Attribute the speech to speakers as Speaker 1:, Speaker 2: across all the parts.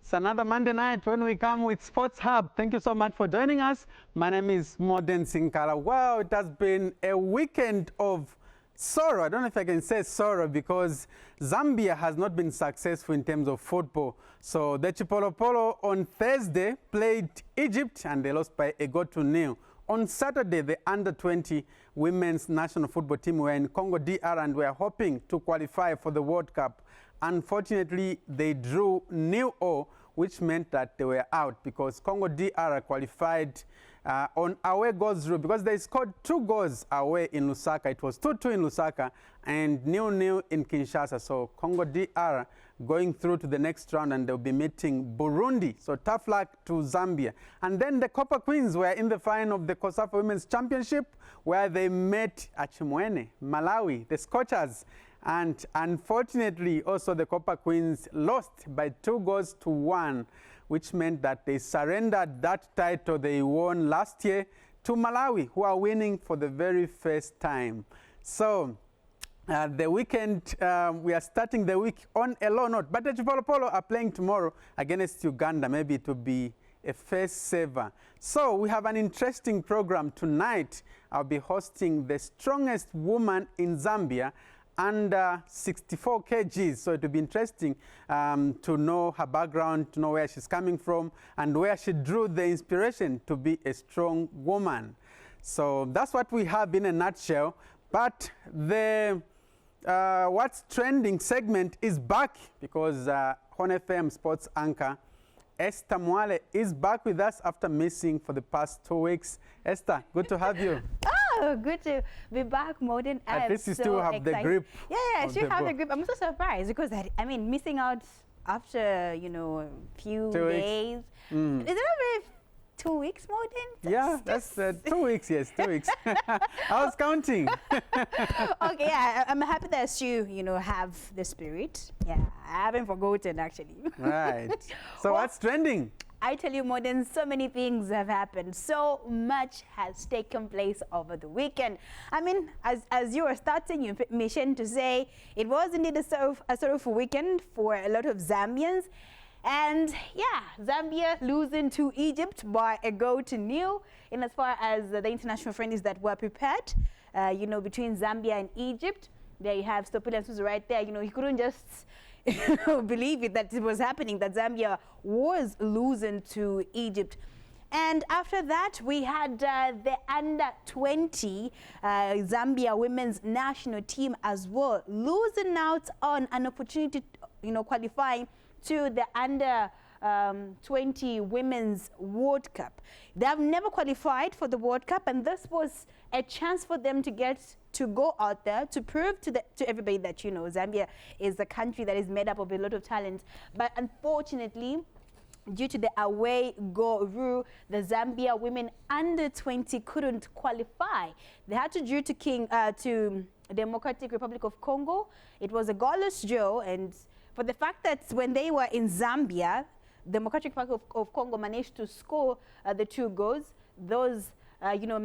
Speaker 1: It's another Monday night when we come with Sports Hub. Thank you so much for joining us. My name is Modern Sinkala. Wow, it has been a weekend of sorrow. I don't know if I can say sorrow because Zambia has not been successful in terms of football. So the Chipuwe on Thursday played Egypt and they lost by a goal to nil. On Saturday, the under-20 women's national football team were in Congo DR and were hoping to qualify for the World Cup. Unfortunately, they drew 0-0, which meant that they were out because Congo DR qualified on away goals rule because they scored 2 goals away in Lusaka. It was 2-2 in Lusaka and 0-0 in Kinshasa. So Congo DR going through to the next round and they'll be meeting Burundi. So tough luck to Zambia. And then the Copper Queens were in the final of the COSAFA Women's Championship where they met Chipuwe, Malawi, the Scorchers. And unfortunately, also the Copper Queens lost by 2-1, which meant that they surrendered that title they won last year to Malawi, who are winning for the very first time. So the weekend, we are starting the week on a low note. But the Chipuwe are playing tomorrow against Uganda. Maybe it will be a first saver. So we have an interesting program tonight. I'll be hosting the strongest woman in Zambia, under 64 kgs. So it will be interesting to know her background, to know where she's coming from, and where she drew the inspiration to be a strong woman. So that's what we have in a nutshell. But the What's Trending segment is back because Hon FM sports anchor Esther Mwale is back with us after missing for the past 2 weeks. Esther, good to have you.
Speaker 2: Oh, good to be back, Modern.
Speaker 1: At least you still have the grip.
Speaker 2: Yeah, I still have the grip. I'm so surprised because, I mean, missing out after, you know, a few days. Is it over 2 weeks, Modern?
Speaker 1: Yeah, that's 2 weeks, yes, 2 weeks. I was counting.
Speaker 2: Okay, yeah, I'm happy that you know, have the spirit. Yeah, I haven't forgotten, actually.
Speaker 1: Right. So what's trending?
Speaker 2: I tell you, Modern, so many things have happened. So much has taken place over the weekend. I mean, as you were starting your mission to say, it was indeed a sort of weekend for a lot of Zambians. And yeah, Zambia losing to Egypt by a goal to nil in as far as the international friendlies that were prepared, you know, between Zambia and Egypt. There you have Stopilas who's right there. You know, he couldn't just believe it that it was happening, that Zambia was losing to Egypt. And after that, we had the under-20 Zambia women's national team as well, losing out on an opportunity, you know, qualifying to the under-20 Women's World Cup. They have never qualified for the World Cup, and this was a chance for them to go out there to prove to everybody that, you know, Zambia is a country that is made up of a lot of talent. But unfortunately, due to the away goal rule, the Zambia women under-20 couldn't qualify. They had to draw to Democratic Republic of Congo. It was a goalless draw, and for the fact that when they were in Zambia, the Democratic Republic of Congo managed to score the 2 goals. Those, you know,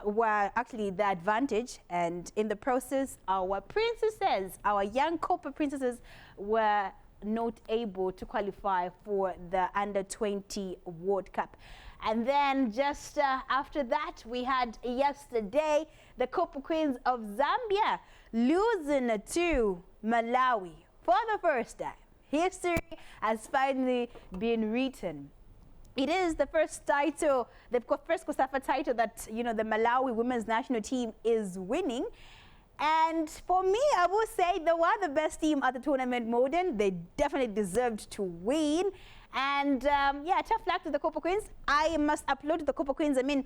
Speaker 2: were actually the advantage. And in the process, our princesses, our young copper princesses, were not able to qualify for the under-20 World Cup. And then just after that, we had yesterday the Copper Queens of Zambia losing to Malawi. For the first time, history has finally been written. It is the first title, the first COSAFA title that, you know, the Malawi women's national team is winning. And for me, I will say they were the best team at the tournament, Modern. They definitely deserved to win. And yeah, tough luck to the Copper Queens. I must applaud the Copper Queens. I mean,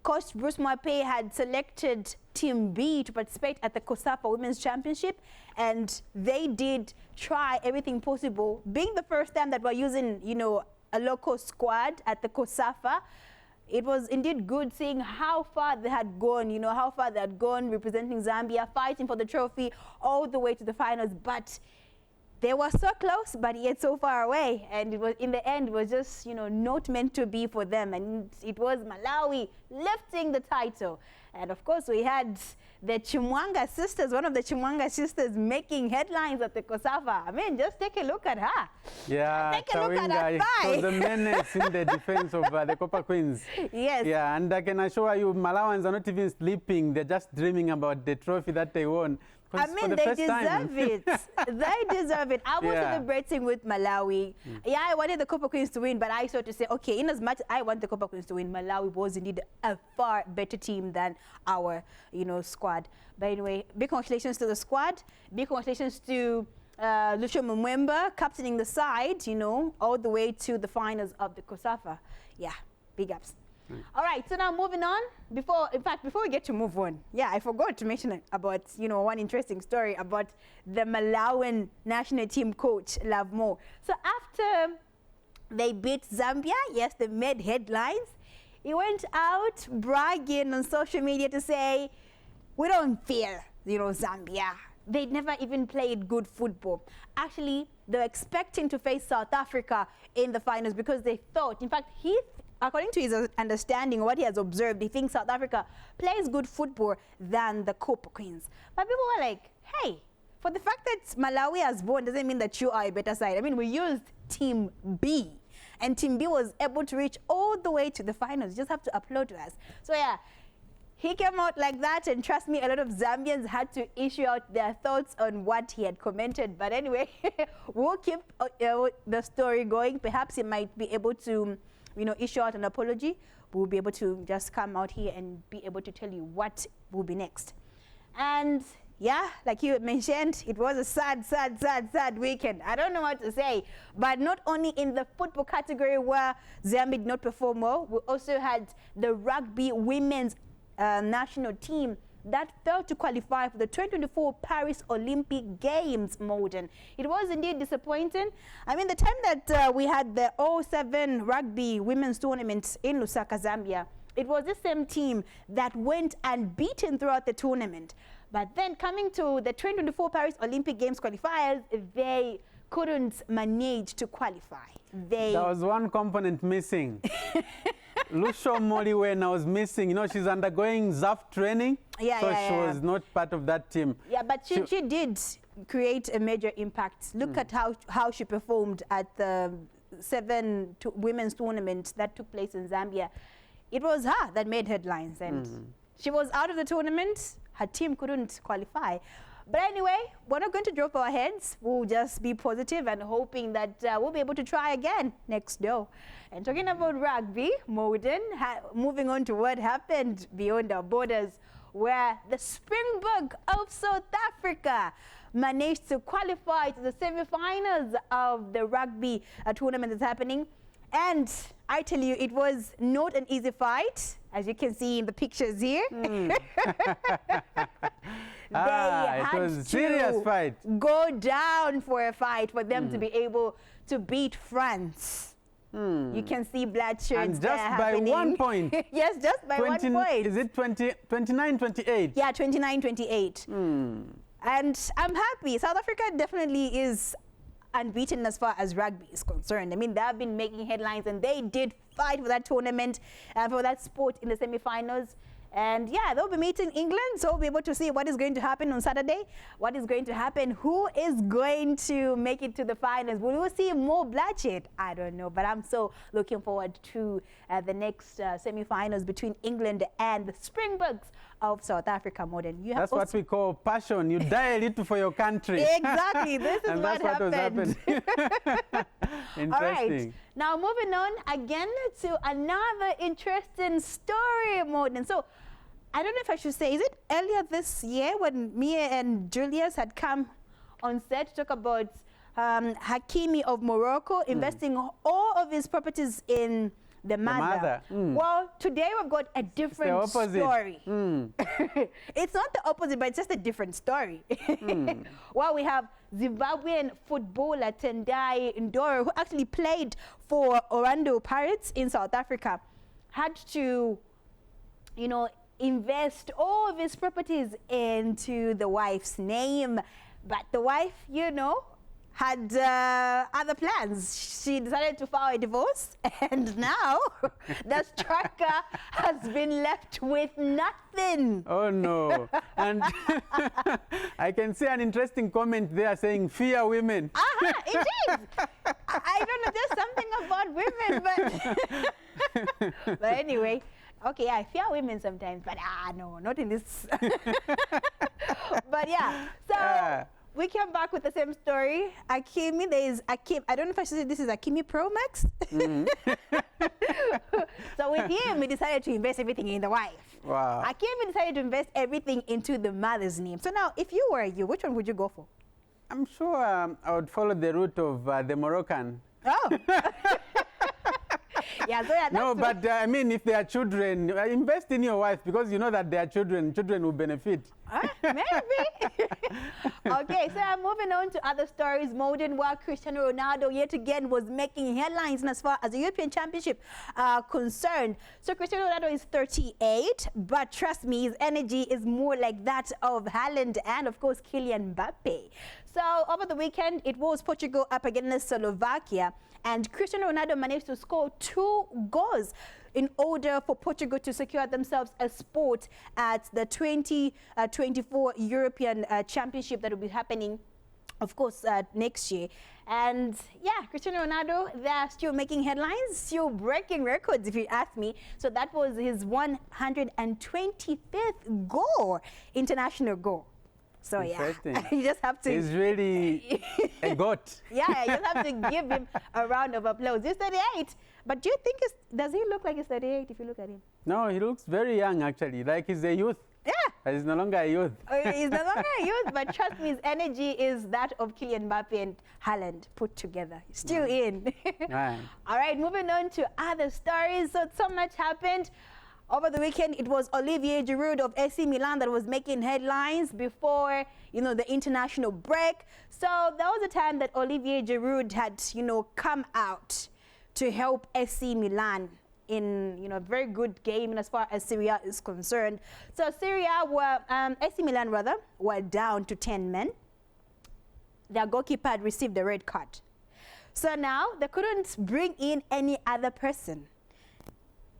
Speaker 2: Coach Bruce Mwape had selected Team B to participate at the COSAFA Women's Championship, and they did try everything possible. Being the first time that we're using, you know, a local squad at the COSAFA, it was indeed good seeing how far they had gone, you know, how far they had gone representing Zambia, fighting for the trophy all the way to the finals. But they were so close, but yet so far away. And it was, in the end, it was just, not meant to be for them. And it was Malawi lifting the title. And of course, we had the Chimwanga sisters, one of the Chimwanga sisters making headlines at the COSAFA. I mean, just take a look at her.
Speaker 1: Yeah,
Speaker 2: Take a look at her thigh.
Speaker 1: was the menace in the defense of the Copper Queens.
Speaker 2: Yes.
Speaker 1: Yeah, and I can assure you, Malawans are not even sleeping. They're just dreaming about the trophy that they won.
Speaker 2: I mean, they deserve it. They deserve it. I was celebrating with Malawi. Yeah, I wanted the Copper Queens to win, but I sort of say, okay, in as much as I want the Copper Queens to win, Malawi was indeed a far better team than our, squad. But anyway, big congratulations to the squad. Big congratulations to Lucio Mumwemba captaining the side, all the way to the finals of the COSAFA. Yeah, big ups. All right, so now moving on. Before we get to move on, I forgot to mention about, one interesting story about the Malawian national team coach, Love Mo. So after they beat Zambia, yes, they made headlines. He went out bragging on social media to say, we don't fear, Zambia. They never even played good football. Actually, they were expecting to face South Africa in the finals because they thought, in fact, according to his understanding, what he has observed, he thinks South Africa plays good football than the Copper Queens. But people were like, hey, for the fact that Malawi has won doesn't mean that you are a better side. I mean, we used Team B, and Team B was able to reach all the way to the finals. You just have to applaud to us. So yeah, he came out like that, and trust me, a lot of Zambians had to issue out their thoughts on what he had commented. But anyway, we'll keep the story going. Perhaps he might be able to issue out an apology. We'll be able to just come out here and be able to tell you what will be next. And yeah, like you mentioned, it was a sad weekend. I don't know what to say, but not only in the football category where Zambia did not perform well, we also had the rugby women's national team that failed to qualify for the 2024 Paris Olympic Games, Molden. It was indeed disappointing. I mean, the time that we had the 07 rugby women's tournament in Lusaka, Zambia, it was the same team that went unbeaten throughout the tournament. But then coming to the 2024 Paris Olympic Games qualifiers, they couldn't manage to qualify. There
Speaker 1: was one component missing. Lucio Moliwena was missing. She's undergoing ZAF training, she was not part of that team.
Speaker 2: Yeah, but she did create a major impact. Look at how she performed at the 7 women's tournament that took place in Zambia. It was her that made headlines, and she was out of the tournament. Her team couldn't qualify. But anyway, we're not going to drop our heads. We'll just be positive and hoping that we'll be able to try again next door. And talking about rugby, Molden, moving on to what happened beyond our borders, where the Springbok of South Africa managed to qualify to the semi-finals of the rugby tournament that's happening. And I tell you, it was not an easy fight, as you can see in the pictures here. They
Speaker 1: it was a serious fight.
Speaker 2: Go down for a fight for them to be able to beat France. You can see bloodshed
Speaker 1: and just by 1 point.
Speaker 2: Yes, just by 1 point.
Speaker 1: Is it 29-28?
Speaker 2: Yeah, 29-28. And I'm happy. South Africa definitely is unbeaten as far as rugby is concerned. I mean, they have been making headlines, and they did fight for that tournament and for that sport in the semi-finals. And yeah, they'll be meeting England, so we'll be able to see what is going to happen on Saturday, what is going to happen, who is going to make it to the finals. Will we see more bloodshed? I don't know, but I'm so looking forward to the next semi-finals between England and the Springboks of South Africa.
Speaker 1: That's what we call passion. You die a little for your country.
Speaker 2: Exactly. This is
Speaker 1: and
Speaker 2: what happened.
Speaker 1: Interesting.
Speaker 2: All right. Now moving on again to another interesting story, Molden. So I don't know if I should say, is it earlier this year when Mia and Julius had come on set to talk about Hakimi of Morocco investing all of his properties in the mother. Well, today we've got a different story. It's not the opposite, but it's just a different story. Well, we have Zimbabwean footballer Tendai Ndoro, who actually played for Orlando Pirates in South Africa, had to, invest all of his properties into the wife's name. But the wife, had other plans. She decided to file a divorce, and now the striker has been left with nothing.
Speaker 1: Oh no. And I can see an interesting comment there saying, fear women.
Speaker 2: It is. I don't know, there's something about women, but anyway. Okay, I fear women sometimes, but no, not in this. But yeah, so we came back with the same story. Akimi, there is Akim. I don't know if I should say this is Akimi Pro Max. So with him, we decided to invest everything in the wife.
Speaker 1: Wow.
Speaker 2: Akimi decided to invest everything into the mother's name. So now, if you were you, which one would you go for?
Speaker 1: I'm sure I would follow the route of the Moroccan.
Speaker 2: Oh. Yeah, so yeah,
Speaker 1: no, but I mean, if there are children, invest in your wife because you know that there are children will benefit.
Speaker 2: Maybe. Okay, so I'm moving on to other stories. Modern while Cristiano Ronaldo yet again was making headlines as far as the European Championship concerned. So Cristiano Ronaldo is 38, but trust me, his energy is more like that of Haaland and, of course, Kylian Mbappe. So over the weekend, it was Portugal up against Slovakia, and Cristiano Ronaldo managed to score 2 goals in order for Portugal to secure themselves a spot at the 2024 European Championship that will be happening, of course, next year. And yeah, Cristiano Ronaldo, they're still making headlines, still breaking records, if you ask me. So that was his 125th goal, international goal. So yeah, you just have to.
Speaker 1: He's really a goat.
Speaker 2: Yeah, you just have to give him a round of applause. He's 38, but do you think does he look like he's 38 if you look at him?
Speaker 1: No, he looks very young actually, like he's a youth.
Speaker 2: Yeah.
Speaker 1: But he's no longer a youth.
Speaker 2: He's no longer a youth, but trust me, his energy is that of Kylian Mbappe and Haaland put together. Still in.
Speaker 1: Right.
Speaker 2: All right, moving on to other stories. So much happened. Over the weekend, it was Olivier Giroud of AC Milan that was making headlines before, the international break. So there was a time that Olivier Giroud had, come out to help AC Milan in, a very good game as far as Serie A is concerned. So AC Milan were down to 10 men. Their goalkeeper had received the red card. So now they couldn't bring in any other person.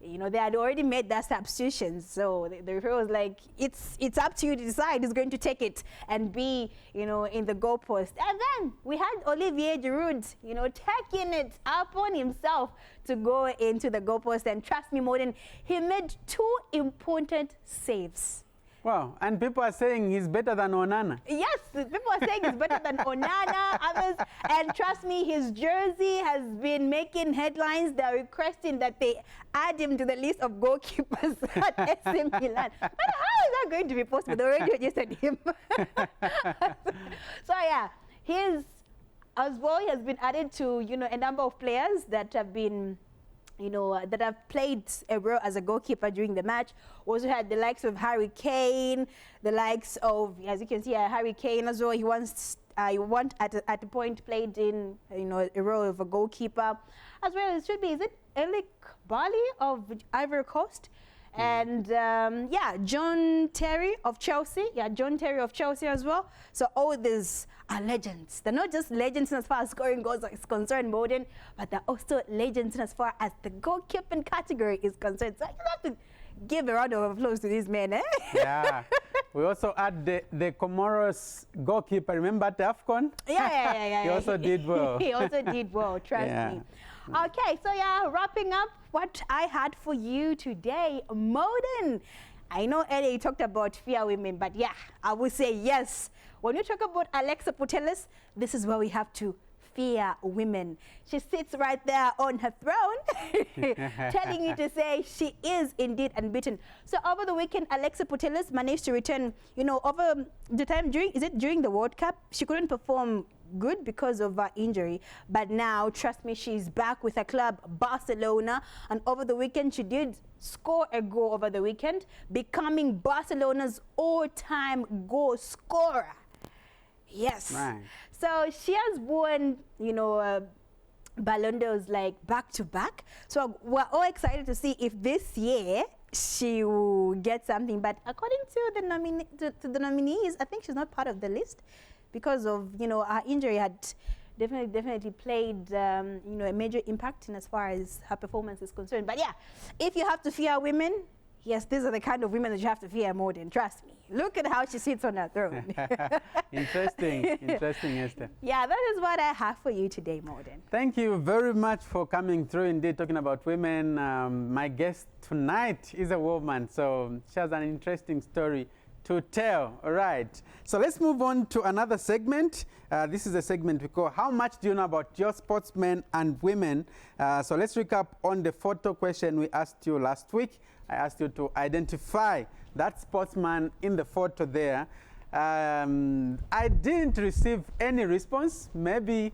Speaker 2: They had already made that substitution, so the referee was like, it's up to you to decide who's going to take it and be, in the goalpost. And then we had Olivier Giroud, taking it upon himself to go into the goalpost. And trust me, Modern, he made 2 important saves.
Speaker 1: Wow, and people are saying he's better than Onana.
Speaker 2: Yes, people are saying he's better than Onana, others. And trust me, his jersey has been making headlines. They're requesting that they add him to the list of goalkeepers at AC Milan. But how is that going to be possible? They already registered him. So yeah, he has been added to, a number of players that have been that have played a role as a goalkeeper during the match. Also had the likes of Harry Kane, the likes of, as you can see, Harry Kane as well. He once, at a point played in, a role of a goalkeeper, as well as is it Elik Bali of Ivory Coast? And John Terry of Chelsea. Yeah, John Terry of Chelsea as well. So all these are legends. They're not just legends as far as scoring goals is concerned, Modern, but they're also legends as far as the goalkeeping category is concerned. So you have to give a round of applause to these men, eh? Yeah.
Speaker 1: We also had the Comoros goalkeeper. Remember at AFCON?
Speaker 2: Yeah.
Speaker 1: He also did well.
Speaker 2: He also did well, trust me. Okay, so wrapping up what I had for you today, Modern. I know earlier you talked about fear women, but I would say yes. When you talk about Alexa Putellas, this is where we have to fear women. She sits right there on her throne, telling you to say she is indeed unbeaten. So over the weekend, Alexa Putellas managed to return, over the time during the World Cup, she couldn't perform good because of her injury, but now trust me, she's back with her club Barcelona, and over the weekend she did score a goal over the weekend, becoming Barcelona's all-time goal scorer. Yes. Right. So she has won, Ballon d'Ors like back to back. So we're all excited to see if this year she will get something. But according to the nominees, I think she's not part of the list because of, her injury had definitely played you know, a major impact in as far as her performance is concerned. But yeah, if you have to fear women, yes, these are the kind of women that you have to fear more than, trust me. Look at how she sits on her throne.
Speaker 1: Interesting, interesting, Esther.
Speaker 2: Yeah, that is what I have for you today, Morden.
Speaker 1: Thank you very much for coming through, indeed, talking about women. My guest tonight is a woman, so she has an interesting story to tell. All right, so let's move on to another segment. This is a segment we call How Much Do You Know About Your Sportsmen and Women? So let's recap on the photo question we asked you last week. I asked you to identify that sportsman in the photo there. I didn't receive any response. Maybe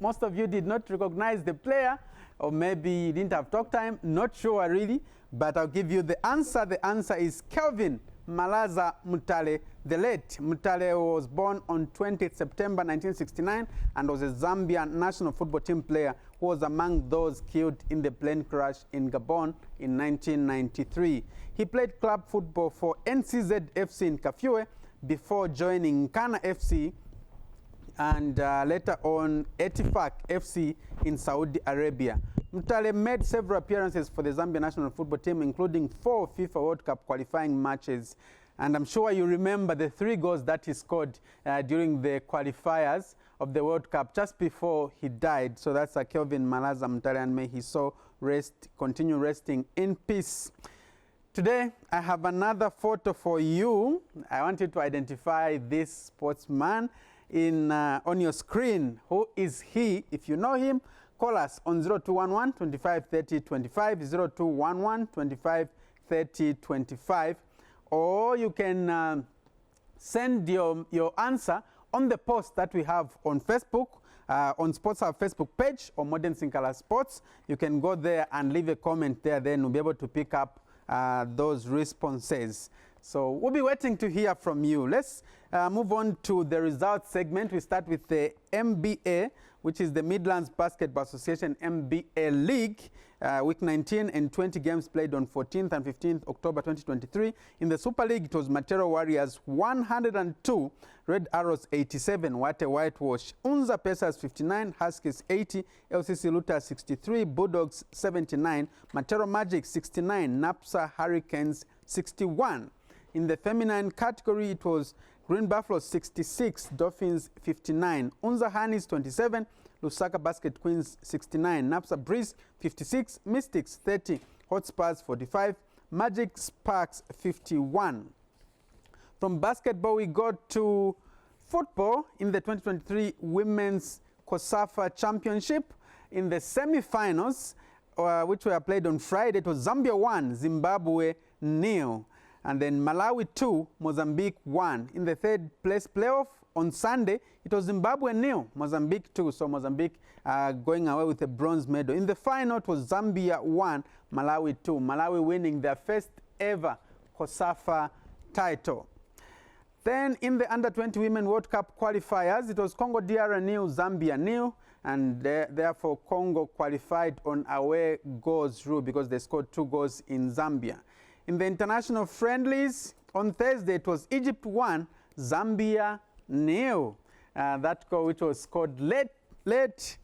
Speaker 1: most of you did not recognize the player, or maybe you didn't have talk time. Not sure really, but I'll give you the answer. The answer is Kelvin Malaza Mutale. The late Mutale was born on 20th September 1969 and was a Zambian national football team player who was among those killed in the plane crash in Gabon in 1993. He played club football for NCZ FC in Chipuwe before joining Nkana FC and later on Etifak FC in Saudi Arabia. Mutale made several appearances for the Zambia national football team, including 4 FIFA World Cup qualifying matches. And I'm sure you remember the 3 goals that he scored during the qualifiers of the World Cup just before he died. So that's Kelvin Malaza Mutale, and may his soul continue resting in peace. Today, I have another photo for you. I want you to identify this sportsman on your screen. Who is he? If you know him, call us on 0211 25 30 25, 0211 25 30 25, or you can send your answer on the post that we have on Facebook, on Sports Hub Facebook page, or Modern Sinkala Sports. You can go there and leave a comment there, then we'll be able to pick up those responses. So we'll be waiting to hear from you. Let's move on to the results segment. We start with the MBA, which is the Midlands Basketball Association MBA League. Week 19 and 20 games played on 14th and 15th October 2023. In the Super League, it was Matero Warriors 102, Red Arrows 87, Wate Whitewash, Unza Pacers 59, Huskies 80, LCC Luta 63, Bulldogs 79, Matero Magic 69, Napsa Hurricanes 61. In the feminine category, it was Green Buffaloes 66, Dolphins 59, Unza Hanis 27, Lusaka Basket Queens 69, Napsa Breeze 56, Mystics 30, Hotspurs 45, Magic Sparks 51. From basketball, we go to football in the 2023 Women's COSAFA Championship. In the semi-finals, which were played on Friday, it was Zambia 1, Zimbabwe 0. And then Malawi 2, Mozambique 1. In the third place playoff on Sunday, it was Zimbabwe 0, Mozambique 2. So Mozambique going away with a bronze medal. In the final, it was Zambia 1, Malawi 2. Malawi winning their first ever COSAFA title. Then in the Under-20 Women World Cup qualifiers, it was Congo DR 0, Zambia 0. And therefore, Congo qualified on away goals rule because they scored 2 goals in Zambia. In the international friendlies, on Thursday, it was Egypt 1, Zambia 0. That goal which was scored late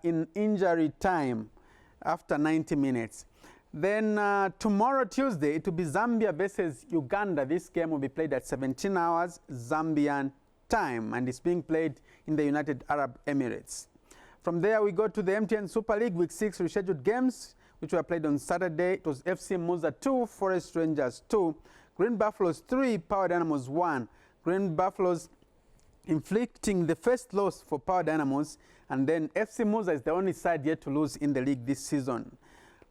Speaker 1: in injury time after 90 minutes. Then tomorrow, Tuesday, it will be Zambia versus Uganda. This game will be played at 17 hours Zambian time, and it's being played in the United Arab Emirates. From there, we go to the MTN Super League Week 6 rescheduled games, which were played on Saturday. It was FC Muza 2, Forest Rangers 2, Green Buffaloes 3, Power Dynamos 1. Green Buffaloes inflicting the first loss for Power Dynamos, and then FC Muza is the only side yet to lose in the league this season.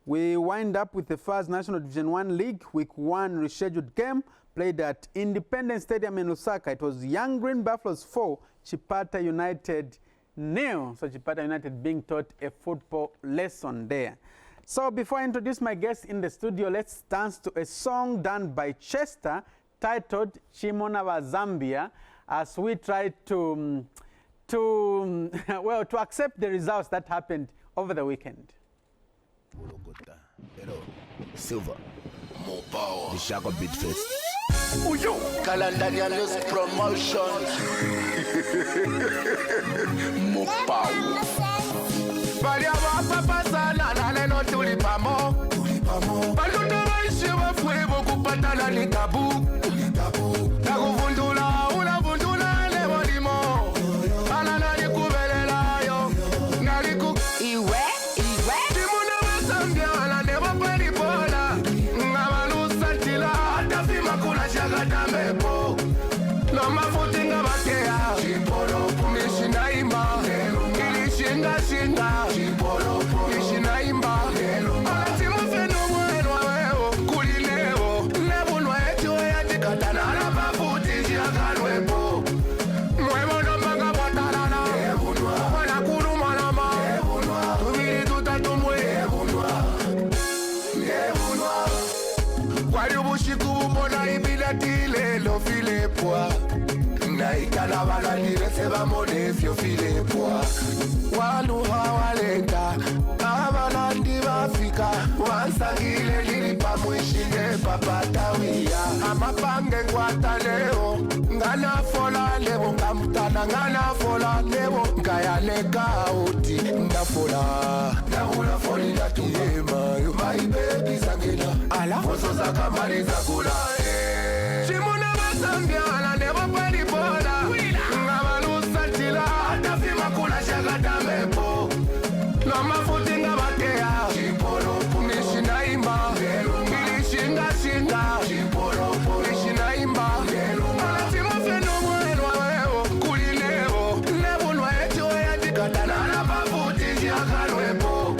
Speaker 1: We wind up with the first National Division 1 League Week 1 rescheduled game played at Independence Stadium in Lusaka. It was Young Green Buffaloes 4, Chipata United 0. So Chipata United being taught a football lesson there. So before I introduce my guest in the studio, let's dance to a song done by Chester titled Chimonava Zambia, as we try to accept the results that happened over the weekend.
Speaker 3: Silver, more power. The Shaka Beat Fest. Uyo, Calandarianus promotion. Mopao. Valia papa sana na no tulipamo. Balundo waishi wa fuego kupatana ni tabu. Na kuvundula unavundula leo limo. Banana ni kubelela yo. Naliku iwe. Timuna Zambia na never pari bola. Ngamalu santila atafima kuna shagata mepo. No mafutinga bakea. Chipolo kumishina imba. Ilishinga shinga. Chipolo kumishina imba. Alatimu fenu mwenu weo. Kulinevo. Nebu nwetu ya tikatana na mafuti jiakanwepo. Mwevo no manga batarana. Wana kuru manama. Tubili tutatumwe. Kwa yubushiku bubona ibila tile lo file poa. Na ikana bala nirese bamone fio file poa. Walu hawalenda abala ndibafika. Wansangile lilipa mwishinde papatawia. Amapange ngwata leo. Ngana fola lebo ngamutana ngana fola lebo. Ngayaleka uti ndafola. Ndahula foli ndatuye my baby zangela. Ala foso za kamari za kula. Chimuna Zambia na never pari bola. Ngamalu santila atafima kuna shagata mepo. No mafutinga bakea. Chipolo kumishina imba. Ilishinga shinga. Chipolo kumishina imba. Alatimu fenu mwenu weo. Kulinevo. Nebu nwetu ya tikatana na mafuti jiakanwepo.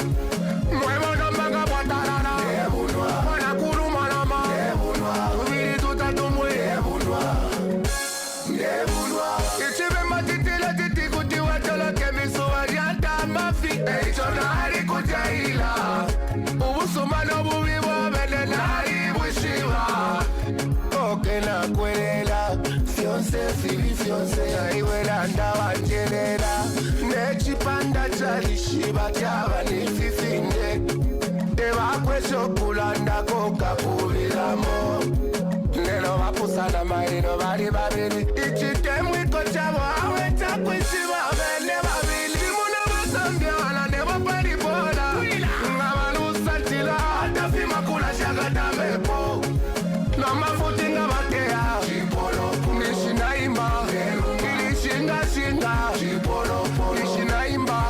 Speaker 3: Mwevo no manga batarana. Wana kuru manama. Tubili tutatumwe. Ichibe matitila titikuti watala kemiso wariata mafi. Eichona hari kujaila. Ubusumano bubibo benenari bushiva. Oke na kwelela. Fionse fili fionse. Iwela ndawa njelela. Nechipanda chalishiba chaba nififinde. Eva kwesho kulanda koka kubilamo. Lelo wapusana maino bari babili. Ichite mwiko chabo awe chakwisiba bene babili. Timuna Zambia na never pari bola. Ngamalu santila atafima kuna shagata mepo. No mafutinga bakea. Chipolo kumishina imba. Ilishinga shinga. Chipolo kumishina imba.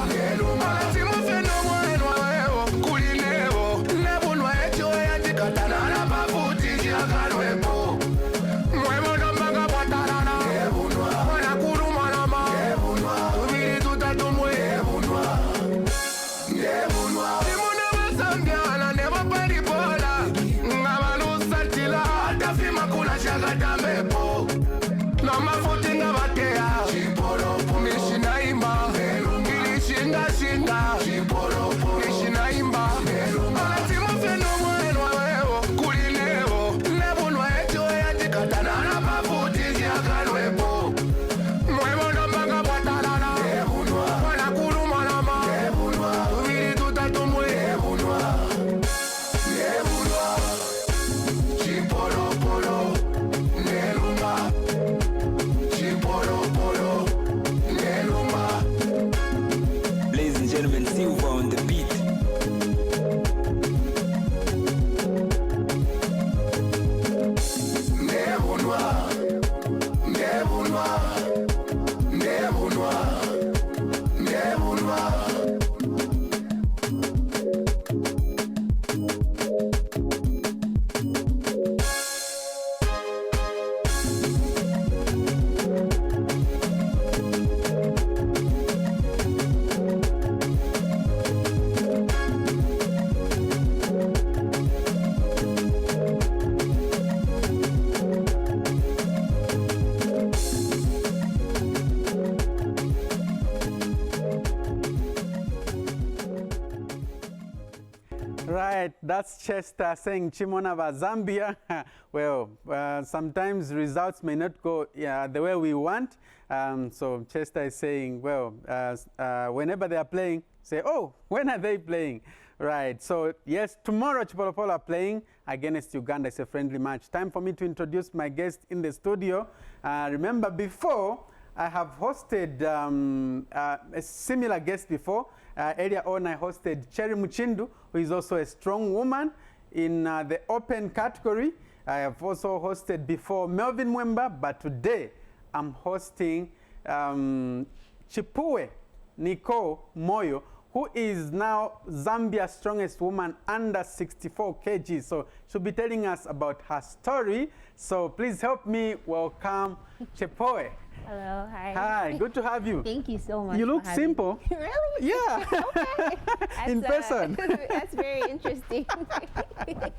Speaker 3: Alatimu fenu mwenu weo. Kulinevo. Nebu nwetu ya tikatana na mafuti jiakanwepo. Mwevo no manga batarana. Wana kuru manama. Tubili tutatumwe. Timuna Zambia na never pari bola. Ngamalu santila atafima kuna shagata mepo. No mafutinga bakea. Chipolo kumishina imba. Ilishinga shinga. Chipolo kumishina imba. Alatimu fenu mwenu weo. Kulinevo. Nebu nwetu ya tikatana na mafuti jiakanwepo. Mwevo no manga batarana. Wana kuru manama. Tubili tutatumwe. Chipolo polo. Nelumba. Chipolo polo. Nelumba.
Speaker 4: Ladies and gentlemen, Silva on the beat.
Speaker 1: Right, that's Chester saying Chimonava Zambia. Well, sometimes results may not go the way we want. So Chester is saying, well, whenever they are playing, say, oh, when are they playing? Right. So, yes, tomorrow Chipolopolo are playing against Uganda. It's a friendly match. Time for me to introduce my guest in the studio. Remember, before, I have hosted a similar guest before. Earlier on, I hosted Cherry Muchindu, who is also a strong woman in the open category. I have also hosted before Melvin Mwemba, but today I'm hosting Chipuwe Nicole Moyo, who is now Zambia's strongest woman under 64 kg. So she'll be telling us about her story. So please help me welcome Chipuwe.
Speaker 5: Hello, hi.
Speaker 1: Hi, good to have you.
Speaker 5: Thank you so much.
Speaker 1: You look simple.
Speaker 5: Me. Really?
Speaker 1: Yeah.
Speaker 5: Okay.
Speaker 1: In person.
Speaker 5: That's very interesting. Thank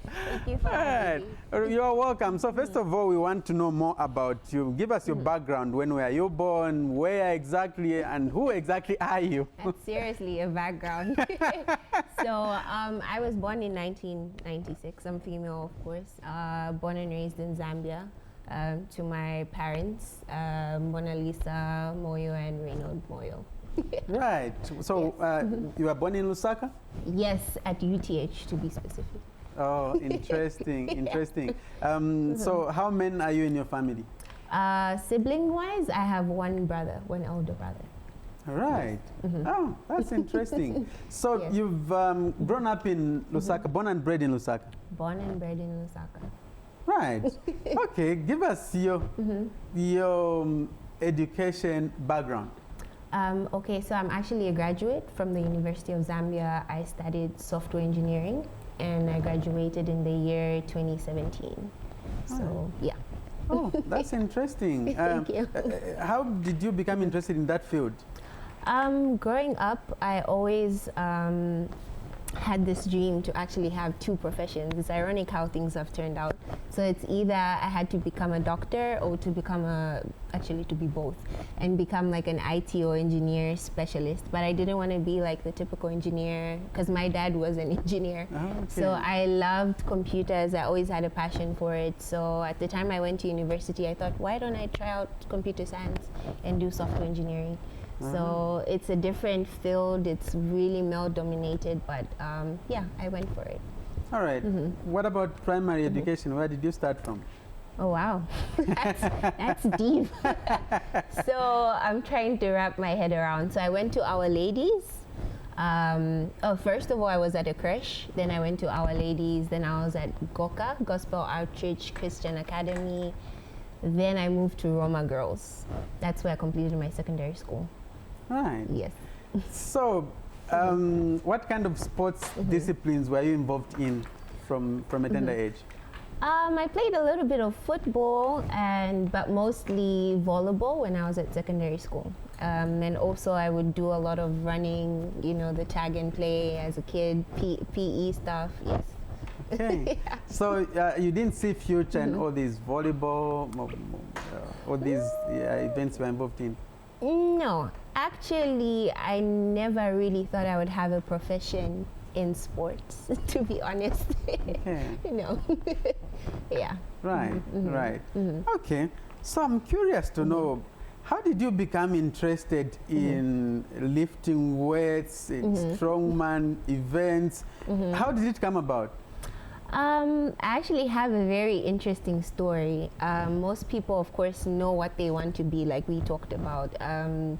Speaker 5: you for having me.
Speaker 1: You're welcome. So first of all, we want to know more about you. Give us your background. When were you born? Where exactly? And who exactly are you?
Speaker 5: That's seriously a background. So I was born in 1996. I'm female, of course. Born and raised in Zambia. To my parents, Mona Lisa Moyo and Reynold Moyo.
Speaker 1: Right. So you were born in Lusaka?
Speaker 5: Yes, at UTH to be specific.
Speaker 1: Oh, interesting, interesting. So how many are you in your family?
Speaker 5: Sibling-wise, I have one brother, one elder brother.
Speaker 1: Right. Oh, that's interesting. So
Speaker 5: Yes.
Speaker 1: you've grown up in Lusaka, born and bred in Lusaka?
Speaker 5: Born and bred in Lusaka.
Speaker 1: Right. Okay, give us your education background.
Speaker 5: Okay, so I'm actually a graduate from the University of Zambia. I studied software engineering and I graduated in the year 2017. So, yeah.
Speaker 1: Oh, that's interesting.
Speaker 5: Thank you.
Speaker 1: How did you become interested in that field?
Speaker 5: Growing up, I always had this dream to actually have two professions. It's ironic how things have turned out. So it's either I had to become a doctor or to become to be both and become like an IT or engineer specialist. But I didn't want to be like the typical engineer because my dad was an engineer.
Speaker 1: Oh, okay.
Speaker 5: So I loved computers. I always had a passion for it. So at the time I went to university, I thought, why don't I try out computer science and do software engineering? So it's a different field. It's really male dominated, but yeah, I went for it.
Speaker 1: All right. What about primary education? Where did you start from?
Speaker 5: Oh wow, that's deep. So I'm trying to wrap my head around. So I went to Our Ladies. First of all, I was at a creche. Then I went to Our Ladies. Then I was at Goka, Gospel Outreach Christian Academy. Then I moved to Roma Girls. That's where I completed my secondary school.
Speaker 1: Right.
Speaker 5: Yes.
Speaker 1: So, what kind of sports disciplines were you involved in from a tender age?
Speaker 5: I played a little bit of football, but mostly volleyball when I was at secondary school. And also I would do a lot of running, you know, the tag and play as a kid, PE stuff, yes.
Speaker 1: Okay.
Speaker 5: Yeah.
Speaker 1: So you didn't see future in all these volleyball, all these events you were involved in?
Speaker 5: No, actually, I never really thought I would have a profession in sports, to be honest.
Speaker 1: Okay.
Speaker 5: No. Yeah.
Speaker 1: Right, right. Okay. So I'm curious to know, how did you become interested in lifting weights, in strongman events? How did it come about?
Speaker 5: I actually have a very interesting story. Most people, of course, know what they want to be, like we talked about.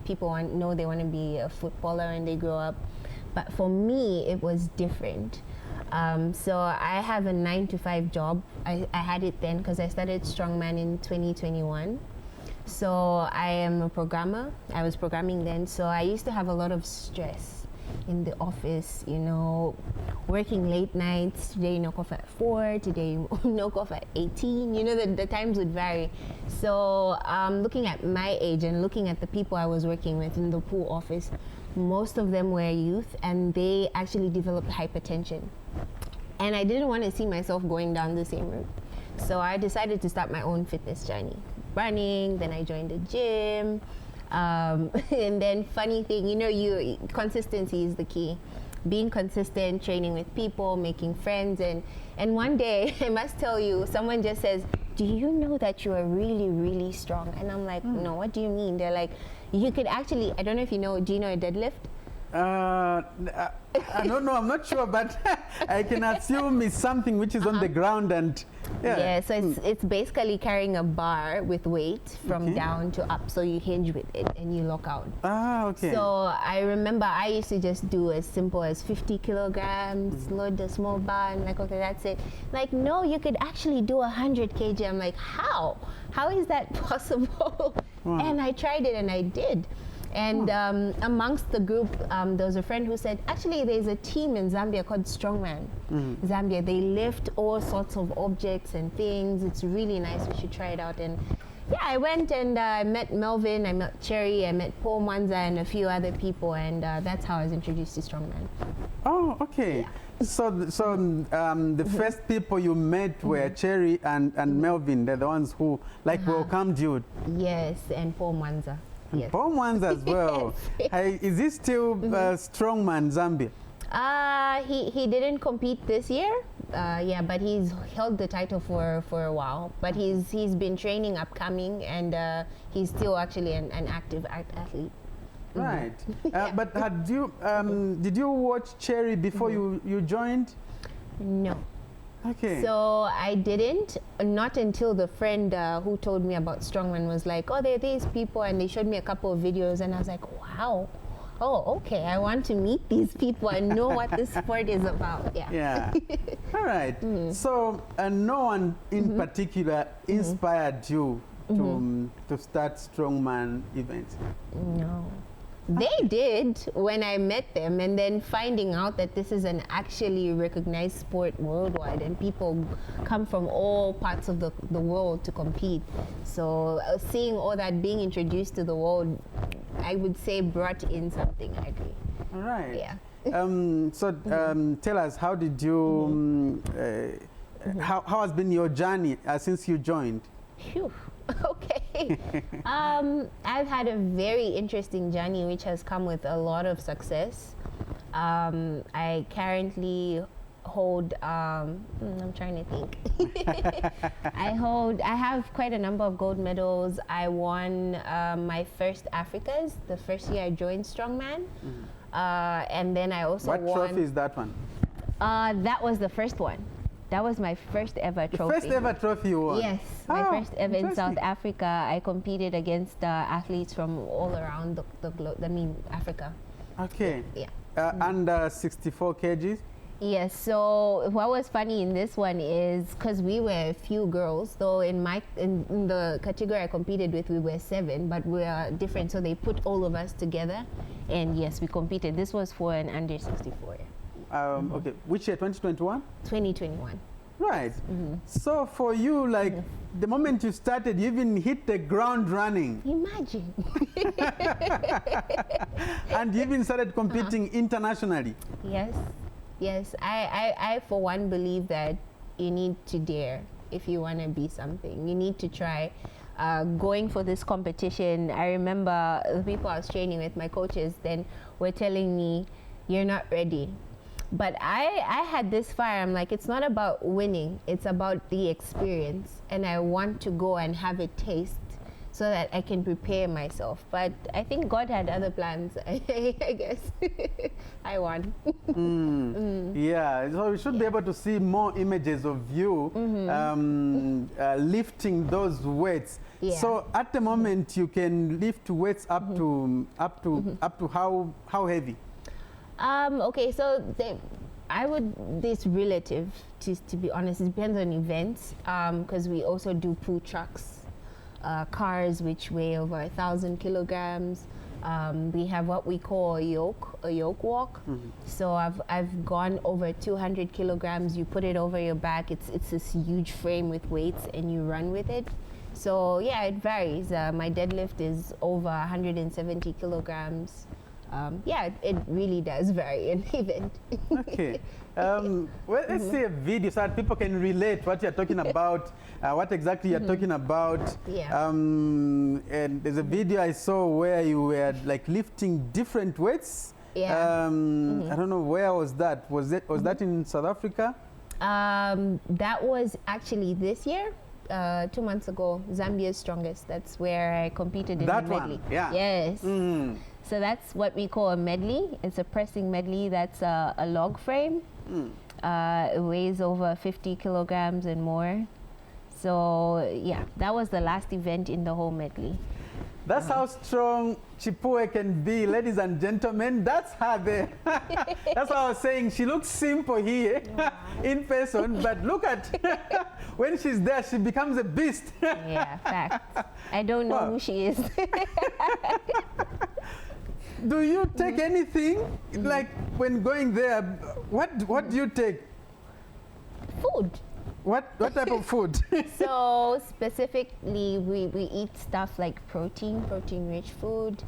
Speaker 5: People know they want to be a footballer when they grow up. But for me, it was different. So I have a 9-to-5 job. I had it then because I started Strongman in 2021. So I am a programmer. I was programming then. So I used to have a lot of stress in the office, you know, working late nights. Today you knock off at 4, today you knock off at 18. You know, the times would vary. So looking at my age and looking at the people I was working with in the pool office, most of them were youth and they actually developed hypertension. And I didn't want to see myself going down the same route. So I decided to start my own fitness journey. Running, then I joined the gym. And then funny thing, you know, consistency is the key. Being consistent, training with people, making friends, and one day, I must tell you, someone just says, do you know that you are really, really strong? And I'm like, no, what do you mean? They're like, you could actually, I don't know if you know, do you know a deadlift?
Speaker 1: I don't know, I'm not sure, but I can assume it's something which is on the ground and
Speaker 5: Yeah, so it's basically carrying a bar with weight from down to up. So you hinge with it and you lock out.
Speaker 1: Ah, okay.
Speaker 5: So I remember I used to just do as simple as 50 kilograms, load the small bar, and like, okay, that's it. Like, no, you could actually do 100 kg. I'm like, how? How is that possible?
Speaker 1: Wow.
Speaker 5: And I tried it and I did. And amongst the group, there was a friend who said, actually, there's a team in Zambia called Strongman Zambia. They lift all sorts of objects and things. It's really nice. We should try it out. And yeah, I went and I met Melvin, I met Cherry, I met Paul Mwanza and a few other people. And that's how I was introduced to Strongman.
Speaker 1: Oh, okay.
Speaker 5: Yeah.
Speaker 1: So the first people you met were Cherry and Melvin. They're the ones who welcomed you.
Speaker 5: Yes, and Paul Mwanza. Yes.
Speaker 1: Paul Mwanza as well.
Speaker 5: Yes.
Speaker 1: Hey, is he still Strongman Zambia?
Speaker 5: He didn't compete this year. Yeah, but he's held the title for a while. But he's been training upcoming, and he's still actually an active athlete.
Speaker 1: Right. But did you watch Cherry before you joined?
Speaker 5: No.
Speaker 1: Okay.
Speaker 5: So I didn't, not until the friend who told me about Strongman was like, oh, there are these people, and they showed me a couple of videos, and I was like, wow. Oh, okay, I want to meet these people and know what this sport is about. Yeah.
Speaker 1: Yeah. All right. So no one in particular inspired you to start Strongman events?
Speaker 5: No. They did when I met them, and then finding out that this is an actually recognized sport worldwide and people come from all parts of the world to compete. So seeing all that being introduced to the world, I would say brought in something, I agree.
Speaker 1: All right.
Speaker 5: Yeah.
Speaker 1: Tell us, how did you, how has been your journey since you joined?
Speaker 5: Phew. Okay. I've had a very interesting journey which has come with a lot of success. I currently hold, I'm trying to think. I have quite a number of gold medals. I won my first Africas the first year I joined Strongman. And then I also won.
Speaker 1: What trophy is that one?
Speaker 5: That was the first one. That was my first ever trophy.
Speaker 1: First ever trophy you won?
Speaker 5: Yes, my first ever in South Africa. I competed against athletes from all around the globe, I mean Africa.
Speaker 1: Okay.
Speaker 5: Yeah.
Speaker 1: Under 64 kgs?
Speaker 5: Yes, so what was funny in this one is because we were a few girls, though in the category I competed with we were 7, but we are different, so they put all of us together, and yes, we competed. This was for an under 64.
Speaker 1: Okay, which year, 2021?
Speaker 5: 2021.
Speaker 1: Right. So for you, like, the moment you started, you even hit the ground running.
Speaker 5: Imagine.
Speaker 1: And you even started competing internationally.
Speaker 5: Yes. Yes, I for one believe that you need to dare if you want to be something. You need to try. Going for this competition, I remember the people I was training with, my coaches, then were telling me, you're not ready. But I had this fire. I'm like, it's not about winning. It's about the experience. And I want to go and have a taste so that I can prepare myself. But I think God had other plans, I guess. I won.
Speaker 1: Yeah, so we should be able to see more images of you lifting those weights.
Speaker 5: Yeah.
Speaker 1: So at the moment, you can lift weights up to how heavy?
Speaker 5: Okay, so it's relative, to be honest. It depends on events, because we also do pull trucks, cars which weigh over 1,000 kilograms. We have what we call a yoke walk. So I've gone over 200 kilograms. You put it over your back. It's this huge frame with weights, and you run with it. So yeah, it varies. My deadlift is over 170 kilograms. Yeah, it really does vary in event.
Speaker 1: Okay. Well, let's see a video so that people can relate what you're talking about, what exactly you're talking about.
Speaker 5: Yeah.
Speaker 1: And there's a video I saw where you were like lifting different weights.
Speaker 5: Yeah.
Speaker 1: I don't know, where was that? Was that in South Africa?
Speaker 5: That was actually this year. 2 months ago, Zambia's Strongest. That's where I competed in
Speaker 1: that
Speaker 5: the medley.
Speaker 1: One, yeah.
Speaker 5: Yes. So that's what we call a medley. It's a pressing medley. That's a log frame. It weighs over 50 kilograms and more. So yeah, that was the last event in the whole medley.
Speaker 1: That's how strong Chipuwe can be, ladies and gentlemen. That's her there. That's what I was saying. She looks simple here in person, but look at when she's there, she becomes a beast.
Speaker 5: Yeah, fact. I don't know who she is.
Speaker 1: Do you take anything? Like when going there, what do you take?
Speaker 5: Food.
Speaker 1: What type of food?
Speaker 5: So specifically, we eat stuff like protein-rich food,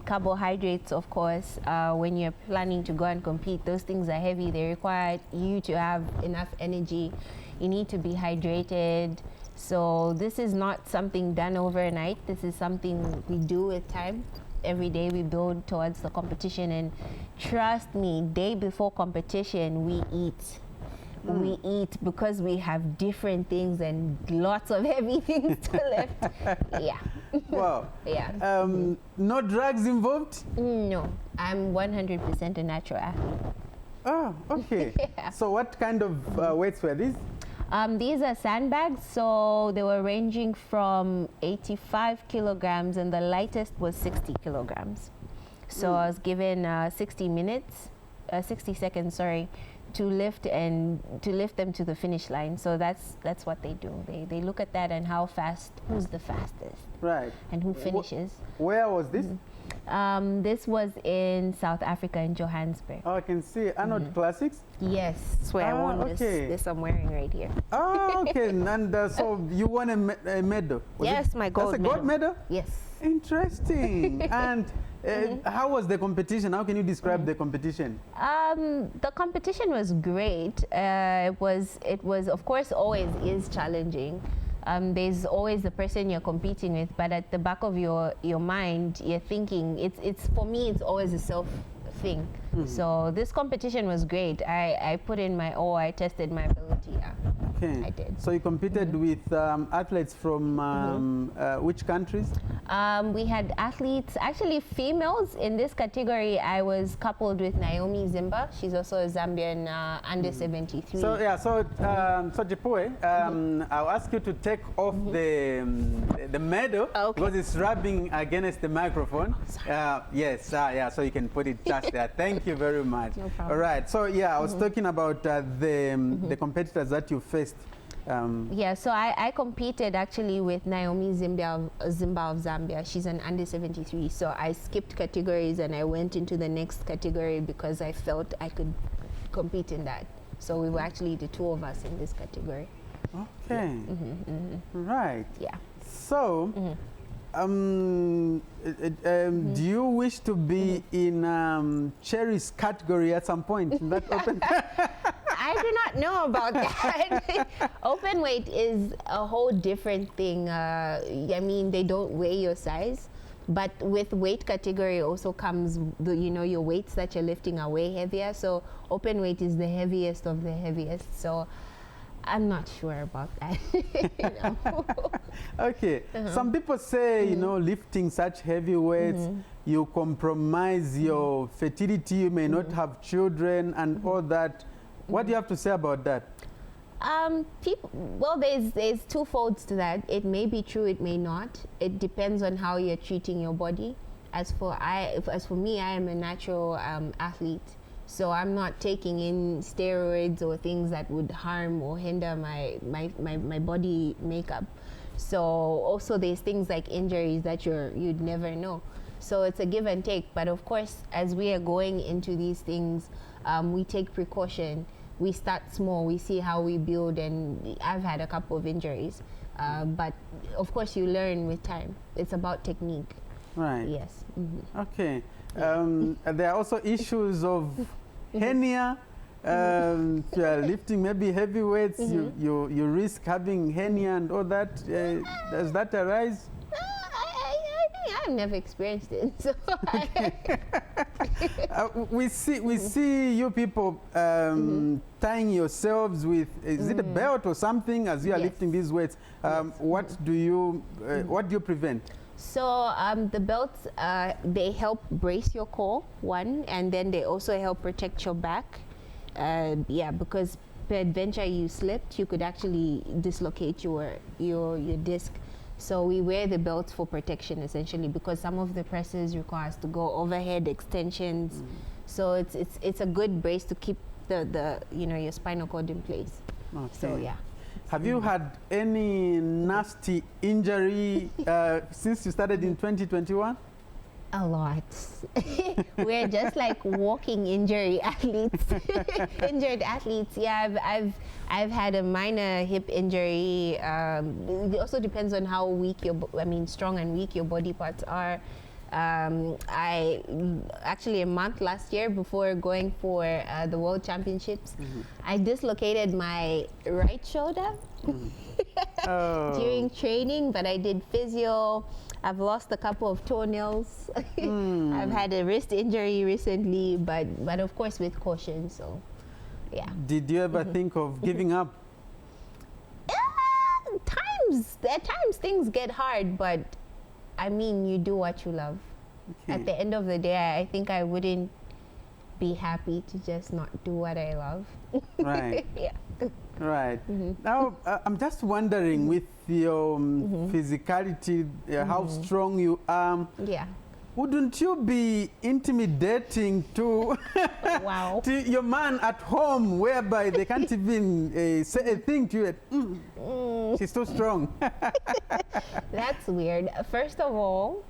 Speaker 5: carbohydrates, of course. When you're planning to go and compete, those things are heavy. They require you to have enough energy. You need to be hydrated. So this is not something done overnight. This is something we do with time. Every day we build towards the competition, and trust me, day before competition, we eat. We eat because we have different things and lots of heavy things to lift. Yeah.
Speaker 1: Wow.
Speaker 5: Yeah.
Speaker 1: No drugs involved?
Speaker 5: No, I'm 100% a natural athlete.
Speaker 1: Oh, okay.
Speaker 5: Yeah.
Speaker 1: So what kind of weights were these?
Speaker 5: These are sandbags, so they were ranging from 85 kilograms and the lightest was 60 kilograms. So I was given 60 seconds, sorry, to lift them to the finish line. So that's what they do. They look at that and how fast, who's the fastest,
Speaker 1: right,
Speaker 5: and who finishes.
Speaker 1: Where was this?
Speaker 5: This was in South Africa, in Johannesburg.
Speaker 1: Oh, I can see Arnold Classics.
Speaker 5: Yes, that's where I won
Speaker 1: okay.
Speaker 5: this I'm wearing right here.
Speaker 1: Oh, okay. And so you won a medal? Was
Speaker 5: Yes, my gold
Speaker 1: medal. That's a gold medal?
Speaker 5: Yes.
Speaker 1: Interesting. And how was the competition? How can you describe the competition?
Speaker 5: The competition was great. It was of course always is challenging. There's always the person you're competing with, but at the back of your mind, you're thinking, it's for me, it's always a self thing. So this competition was great. I put in my all, I tested my ability. Yeah.
Speaker 1: Okay.
Speaker 5: I did.
Speaker 1: So you competed with athletes from which countries?
Speaker 5: We had athletes, actually females. In this category, I was coupled with Naomi Zimba. She's also a Zambian under 73.
Speaker 1: So yeah, so Chipuwe, I'll ask you to take off the medal because it's rubbing against the microphone. Yes, yeah, so you can put it just there. Thank you very much.
Speaker 5: No problem.
Speaker 1: All right, so yeah, I was talking about the competitors that you faced.
Speaker 5: Yeah, so I competed actually with Naomi Zimba of Zambia. She's an under 73. So I skipped categories and I went into the next category because I felt I could compete in that. So we were actually the two of us in this category.
Speaker 1: Okay. Right.
Speaker 5: Yeah.
Speaker 1: So, do you wish to be in Cherry's category at some point in that open?
Speaker 5: I do not know about that. Open weight is a whole different thing. I mean, they don't weigh your size, but with weight category also comes your weights that you're lifting are way heavier. So open weight is the heaviest of the heaviest. So I'm not sure about that.
Speaker 1: Okay. Some people say, lifting such heavy weights, you compromise your fertility, you may not have children and all that. What do you have to say about that?
Speaker 5: Well, there's two folds to that. It may be true, it may not. It depends on how you're treating your body. As for me, I am a natural athlete. So I'm not taking in steroids or things that would harm or hinder my body makeup. So also there's things like injuries that you'd never know. So it's a give and take. But of course, as we are going into these things, we take precaution. We start small, we see how we build, and I've had a couple of injuries. But of course you learn with time. It's about technique.
Speaker 1: Right.
Speaker 5: Yes.
Speaker 1: Okay. There are also issues of hernia. If you are lifting maybe heavy weights, you risk having hernia and all that. Does that arise?
Speaker 5: I've never experienced it. So
Speaker 1: we see you people tying yourselves with, is it a belt or something as you are lifting these weights? What do you prevent?
Speaker 5: So the belts, they help brace your core, one, and then they also help protect your back. Yeah, because peradventure you slipped, you could actually dislocate your disc. So we wear the belts for protection essentially, because some of the presses require us to go overhead extensions. So it's a good brace to keep the your spinal cord in place.
Speaker 1: Okay.
Speaker 5: So yeah.
Speaker 1: Have you had any nasty injury since you started in 2021?
Speaker 5: A lot. We're just like walking injury athletes, injured athletes. Yeah, I've had a minor hip injury. It also depends on how weak strong and weak your body parts are. I actually a month last year before going for the World Championships, I dislocated my right shoulder during training, but I did physio. I've lost a couple of toenails. I've had a wrist injury recently, but of course with caution. So, yeah.
Speaker 1: Did you ever think of giving up?
Speaker 5: At times things get hard, but I mean, you do what you love.
Speaker 1: Okay.
Speaker 5: At the end of the day, I think I wouldn't be happy to just not do what I love.
Speaker 1: Right.
Speaker 5: Yeah.
Speaker 1: Right. Now, I'm just wondering, with your physicality, how strong you are,
Speaker 5: Yeah.
Speaker 1: wouldn't you be intimidating to,
Speaker 5: Wow.
Speaker 1: to your man at home, whereby they can't even say a thing to you? She's too strong.
Speaker 5: That's weird. First of all,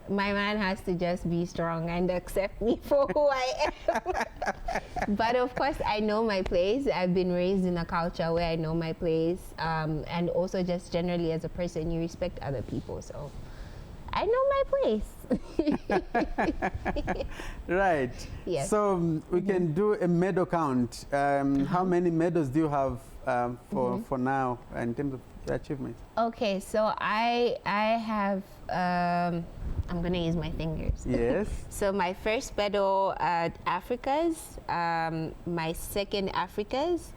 Speaker 5: my man has to just be strong and accept me for who I am. But of course, I know my place. I've been raised in a culture where I know my place. And also just generally as a person, you respect other people. So I know my place.
Speaker 1: Right.
Speaker 5: Yes.
Speaker 1: So we can do a medal count. How many medals do you have for now in terms of achievements?
Speaker 5: Okay, so I have, I'm going to use my fingers.
Speaker 1: Yes.
Speaker 5: So my first medal at Africa's, my second Africa's,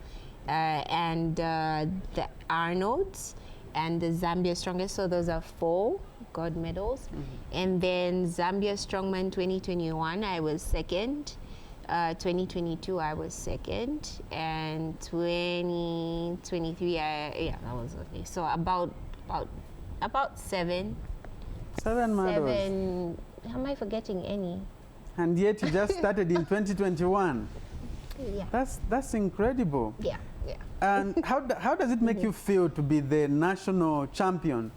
Speaker 5: and the Arnold's, and the Zambia Strongest. So those are 4 gold medals. And then Zambia Strongman 2021, I was second. 2022, I was second. And 2023, yeah, that was okay. So about 7.
Speaker 1: 7 medals.
Speaker 5: 7. Am I forgetting any?
Speaker 1: And yet you just started in 2021.
Speaker 5: Yeah.
Speaker 1: That's incredible.
Speaker 5: Yeah.
Speaker 1: And how does it make you feel to be the national champion?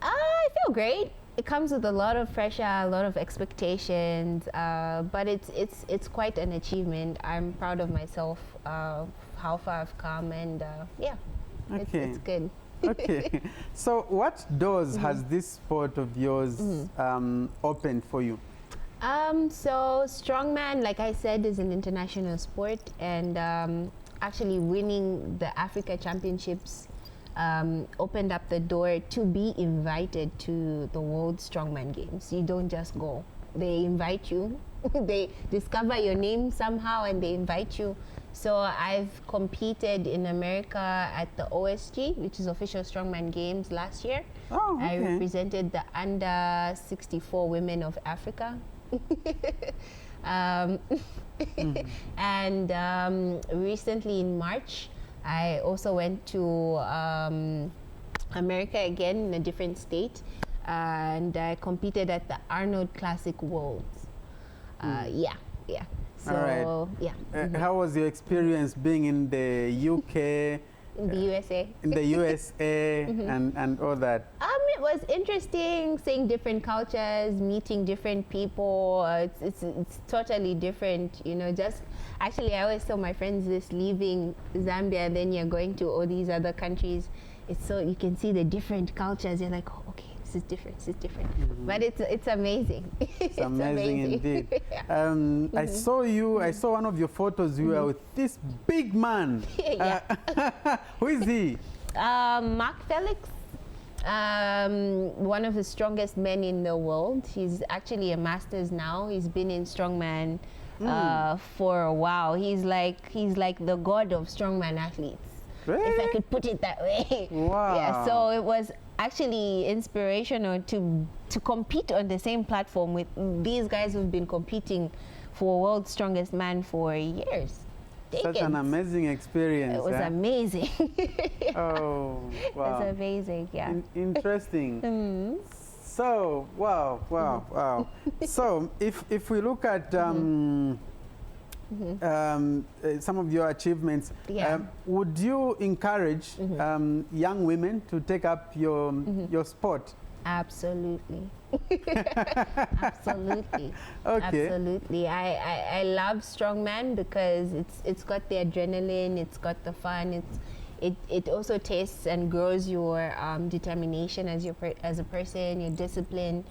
Speaker 5: I feel great. It comes with a lot of pressure, a lot of expectations, but it's quite an achievement. I'm proud of myself, how far I've come, and yeah,
Speaker 1: Okay.
Speaker 5: it's good.
Speaker 1: Okay. So what doors has this sport of yours opened for you?
Speaker 5: So strongman, like I said, is an international sport, and actually winning the Africa Championships opened up the door to be invited to the World Strongman Games. You don't just go. They invite you. They discover your name somehow and they invite you. So I've competed in America at the OSG, which is Official Strongman Games, last year.
Speaker 1: Oh, okay.
Speaker 5: I represented the under 64 women of Africa. And recently in March, I also went to America again in a different state, and I competed at the Arnold Classic Worlds. Yeah. So,
Speaker 1: All right.
Speaker 5: yeah.
Speaker 1: How was your experience being in the UK?
Speaker 5: In the USA.
Speaker 1: In the USA and all that?
Speaker 5: It was interesting seeing different cultures, meeting different people. It's totally different, just actually I always tell my friends this, leaving Zambia and then you're going to all these other countries. It's so you can see the different cultures. You're like, oh, okay, this is different. But it's amazing.
Speaker 1: It's amazing indeed.
Speaker 5: Yeah.
Speaker 1: I saw one of your photos. You were with this big man.
Speaker 5: Yeah.
Speaker 1: Who is he?
Speaker 5: Mark Felix. One of the strongest men in the world. He's actually a masters now. He's been in strongman for a while. He's like the god of strongman athletes. if I could put it that way.
Speaker 1: Wow.
Speaker 5: Yeah, so it was actually inspirational to compete on the same platform with these guys who've been competing for World's Strongest Man for years.
Speaker 1: Such an amazing experience.
Speaker 5: It was amazing.
Speaker 1: Oh, wow.
Speaker 5: It was amazing, yeah.
Speaker 1: Interesting. So, wow. So, if we look at some of your achievements,
Speaker 5: Yeah.
Speaker 1: would you encourage young women to take up your sport?
Speaker 5: Absolutely. Absolutely.
Speaker 1: Okay.
Speaker 5: Absolutely. I love strongman because it's got the adrenaline, it's got the fun, it also tastes and grows your determination as as a person, your discipline.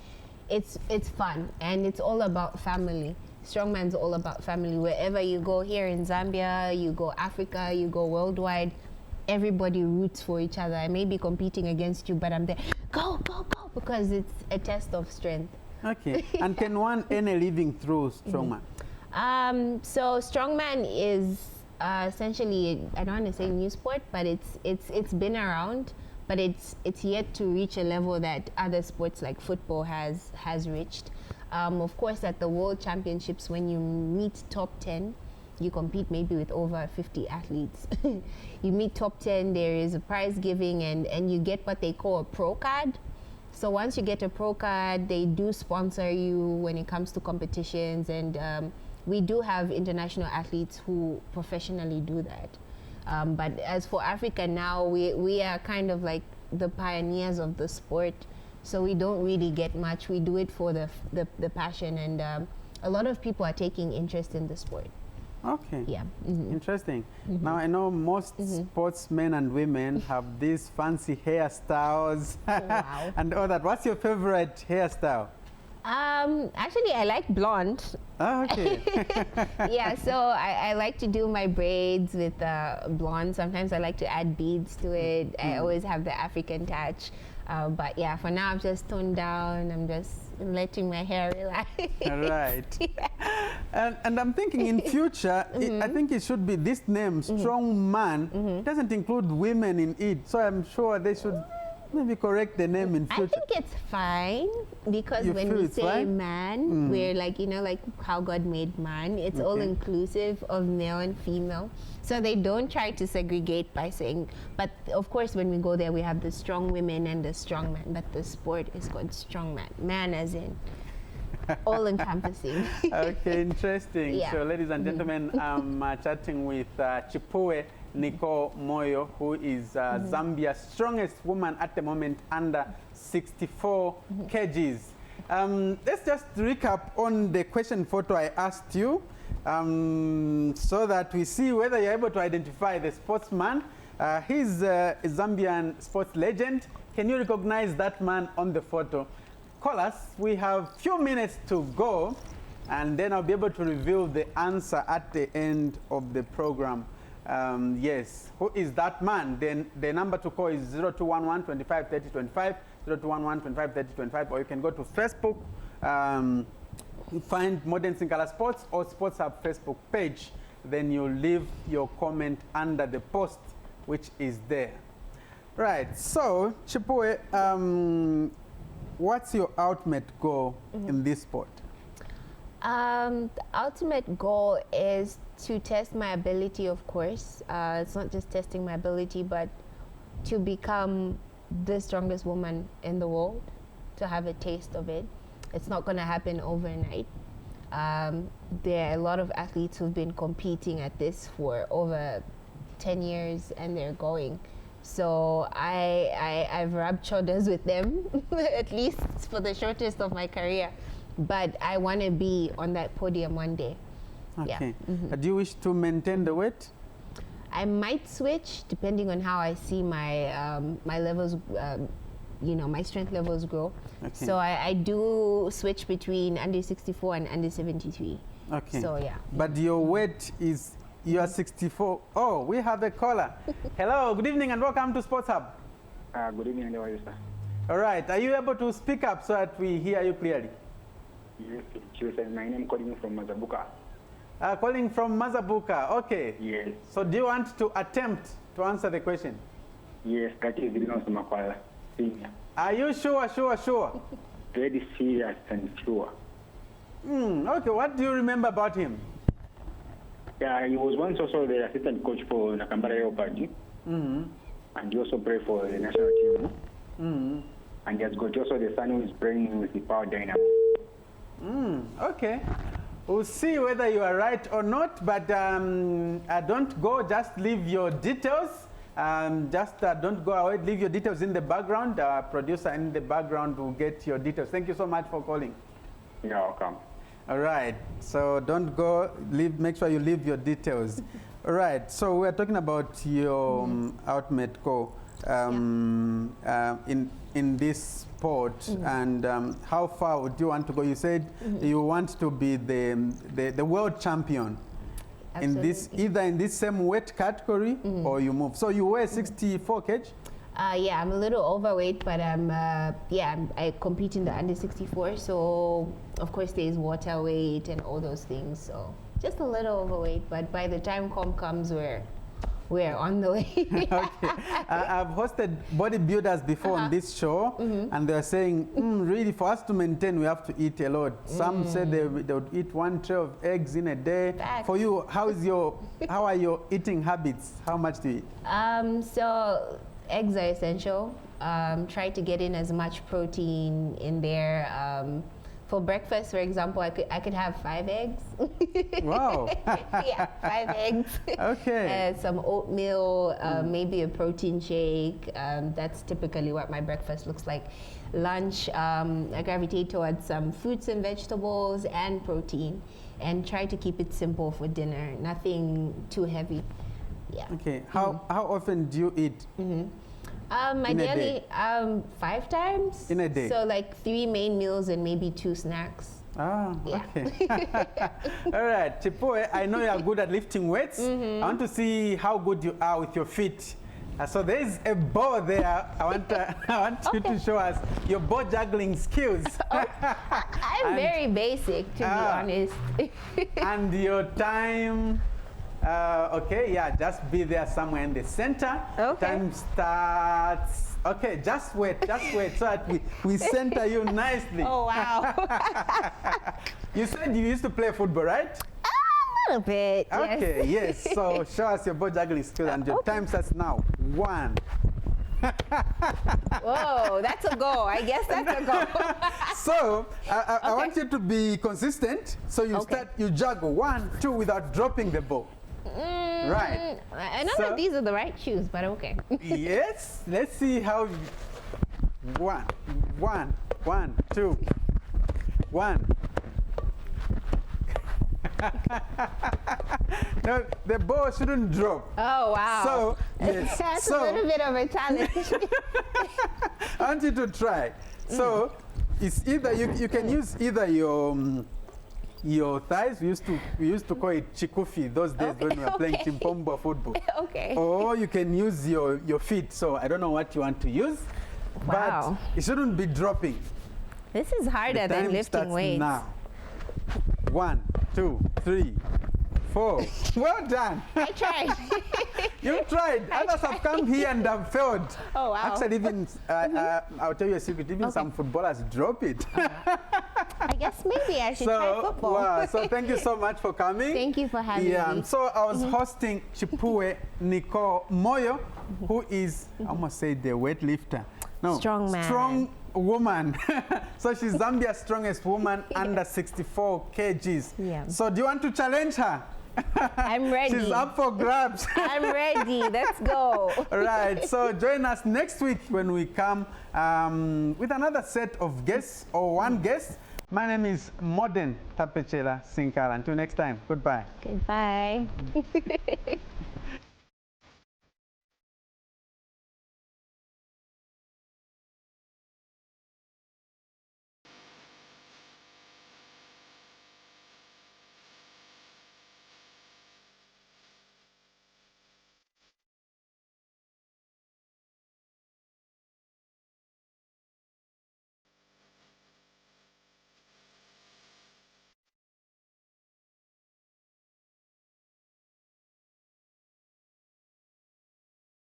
Speaker 5: It's fun and it's all about family. Strongman's all about family. Wherever you go here in Zambia, you go Africa, you go worldwide, everybody roots for each other. I may be competing against you, but I'm there. Go, go, go, because it's a test of strength.
Speaker 1: Okay. And can one earn a living through strongman?
Speaker 5: So strongman is essentially, I don't want to say new sport, but it's been around, but it's yet to reach a level that other sports like football has reached. Of course, at the World Championships, when you meet top 10, you compete maybe with over 50 athletes. You meet top 10, there is a prize giving, and you get what they call a pro card. So once you get a pro card, they do sponsor you when it comes to competitions, and we do have international athletes who professionally do that. But as for Africa now, we are kind of like the pioneers of the sport, so we don't really get much. We do it for the passion, and a lot of people are taking interest in the sport.
Speaker 1: Okay.
Speaker 5: Yeah.
Speaker 1: Interesting. Now I know most sportsmen and women have these fancy hairstyles
Speaker 5: Wow.
Speaker 1: and all that. What's your favorite hairstyle?
Speaker 5: Actually, I like blonde.
Speaker 1: Oh, okay.
Speaker 5: Yeah, so I like to do my braids with blonde. Sometimes I like to add beads to it. I always have the African touch. But yeah, for now I'm just toned down. I'm just letting my hair relax.
Speaker 1: All right.
Speaker 5: Yeah.
Speaker 1: And I'm thinking in future, I think it should be this name, Strong Man. It doesn't include women in it. So I'm sure they should maybe correct the name in
Speaker 5: I
Speaker 1: future.
Speaker 5: think it's fine because
Speaker 1: You
Speaker 5: when
Speaker 1: feel
Speaker 5: we
Speaker 1: it's
Speaker 5: say
Speaker 1: fine?
Speaker 5: man, we're like, like how God made man. It's all
Speaker 1: Okay.
Speaker 5: inclusive of male and female. So they don't try to segregate by saying, but of course when we go there we have the strong women and the strong men, but the sport is called strong man. Man as in all encompassing.
Speaker 1: Okay, interesting.
Speaker 5: Yeah.
Speaker 1: So ladies and gentlemen, I'm chatting with Chipuwe Nicole Moyo, who is Zambia's strongest woman at the moment, under 64 kgs. Let's just recap on the question photo I asked you, so that we see whether you're able to identify the sportsman. He's a Zambian sports legend. Can you recognize that man on the photo? Call us. We have few minutes to go, and then I'll be able to reveal the answer at the end of the program. Yes, who is that man? Then the number to call is 0211 25 30 25, 0211 25 30 25, or you can go to Facebook, find Modern Sinkala Sports or Sports Hub Facebook page. Then you leave your comment under the post, which is there. Right, so Chipuwe, what's your ultimate goal in this sport?
Speaker 5: The ultimate goal is to test my ability, of course. It's not just testing my ability, but to become the strongest woman in the world, to have a taste of it. It's not going to happen overnight. There are a lot of athletes who've been competing at this for over 10 years and they're going. So I've rubbed shoulders with them, at least for the shortest of my career. But I want to be on that podium one day.
Speaker 1: Okay.
Speaker 5: Yeah.
Speaker 1: Do you wish to maintain the weight?
Speaker 5: I might switch depending on how I see my my levels, my strength levels grow.
Speaker 1: Okay.
Speaker 5: So I do switch between under 64 and under 73.
Speaker 1: Okay.
Speaker 5: So yeah.
Speaker 1: But your weight is, you are 64. Oh, we have a caller. Hello, good evening and welcome to Sports Hub.
Speaker 6: Good evening, how are you, sir?
Speaker 1: All right, are you able to speak up so that we hear you clearly?
Speaker 6: Yes, sir. My name is calling from Mazabuka.
Speaker 1: Calling from Mazabuka, okay.
Speaker 6: Yes.
Speaker 1: So do you want to attempt to answer the question?
Speaker 6: Yes, that is Linus Makwala, senior.
Speaker 1: Are you sure?
Speaker 6: Very serious and sure.
Speaker 1: Okay, what do you remember about him?
Speaker 6: Yeah, he was once also the assistant coach for Nakambara Leopards. And he also played for the national team. And he has got also the son who is playing with the Power Dynamo.
Speaker 1: Okay. We'll see whether you are right or not, but don't go, just leave your details. Don't go away, leave your details in the background. Producer in the background will get your details. Thank you so much for calling.
Speaker 6: You're welcome.
Speaker 1: All right, so don't go, make sure you leave your details. All right, so we're talking about your ultimate goal in this sport, and how far would you want to go? You said you want to be the world champion. In this, either in this same weight category or you move. So you weigh 64 kg?
Speaker 5: Yeah, I'm a little overweight, but I compete in the under 64. So of course there's water weight and all those things. So just a little overweight, but by the time comes, we're on the way.
Speaker 1: Okay. I've hosted bodybuilders before on this show, and they're saying, really, for us to maintain, we have to eat a lot. Some say they would eat 1 tray of eggs in a day.
Speaker 5: Facts.
Speaker 1: For you, how are your eating habits? How much do you eat?
Speaker 5: So eggs are essential. Try to get in as much protein in there. For breakfast, for example, I could have 5 eggs.
Speaker 1: Wow.
Speaker 5: Yeah, 5 eggs.
Speaker 1: Okay.
Speaker 5: Some oatmeal, maybe a protein shake. That's typically what my breakfast looks like. Lunch, I gravitate towards some fruits and vegetables and protein, and try to keep it simple for dinner. Nothing too heavy. Yeah.
Speaker 1: Okay. How often do you eat?
Speaker 5: Ideally, 5 times.
Speaker 1: In a day?
Speaker 5: So like 3 main meals and maybe 2 snacks.
Speaker 1: Ah,
Speaker 5: Yeah.
Speaker 1: okay. All right, Chipuwe, I know you are good at lifting weights. I want to see how good you are with your feet. So there is a ball there. I want you to show us your ball juggling skills.
Speaker 5: I'm very basic, to be honest.
Speaker 1: And your time. Okay, yeah, just be there somewhere in the center.
Speaker 2: Okay.
Speaker 1: Time starts. Okay, just wait so that we center you nicely.
Speaker 2: Oh, wow.
Speaker 1: You said you used to play football, right?
Speaker 2: A little bit, yes.
Speaker 1: Okay, yes. So show us your ball juggling skills, and your time starts now. 1.
Speaker 5: Whoa, that's a goal. I guess that's a goal.
Speaker 1: So I want you to be consistent. So you juggle 1, 2 without dropping the ball. Right.
Speaker 5: I know
Speaker 1: So-
Speaker 5: that these are the right shoes, but okay.
Speaker 1: Yes. Let's see how. 1, 2, 1. No, the ball shouldn't drop.
Speaker 5: Oh, wow.
Speaker 1: So, yes.
Speaker 5: That's
Speaker 1: So-
Speaker 5: a little bit of a challenge.
Speaker 1: I want you to try. So it's either you can use either your thighs. We used to call it chikufi those days when we were playing chimpombo football.
Speaker 5: Okay.
Speaker 1: Or you can use your feet. So I don't know what you want to use,
Speaker 5: Wow.
Speaker 1: but it shouldn't be dropping.
Speaker 5: This is harder
Speaker 1: The
Speaker 5: than
Speaker 1: time
Speaker 5: lifting
Speaker 1: starts
Speaker 5: weights.
Speaker 1: now. 1, 2, 3, 4. Well done.
Speaker 5: I tried.
Speaker 1: You tried. Others have come here and have failed.
Speaker 5: Oh, wow.
Speaker 1: Actually, even I'll tell you a secret. Even some footballers drop it.
Speaker 5: I guess maybe I should try football.
Speaker 1: Wow. So thank you so much for coming.
Speaker 5: Thank you for having me.
Speaker 1: So I was hosting Chipuwe Nicole Moyo, who is, I almost say the weightlifter. No,
Speaker 5: Strongman.
Speaker 1: Strong woman. So she's Zambia's strongest woman under 64 kgs.
Speaker 5: Yeah.
Speaker 1: So do you want to challenge her?
Speaker 5: I'm ready.
Speaker 1: She's up for grabs.
Speaker 5: I'm ready. Let's go.
Speaker 1: All right, so join us next week when we come with another set of guests or one guest. My name is Modern Tapechela Sinkala. Until next time, goodbye.
Speaker 5: Goodbye.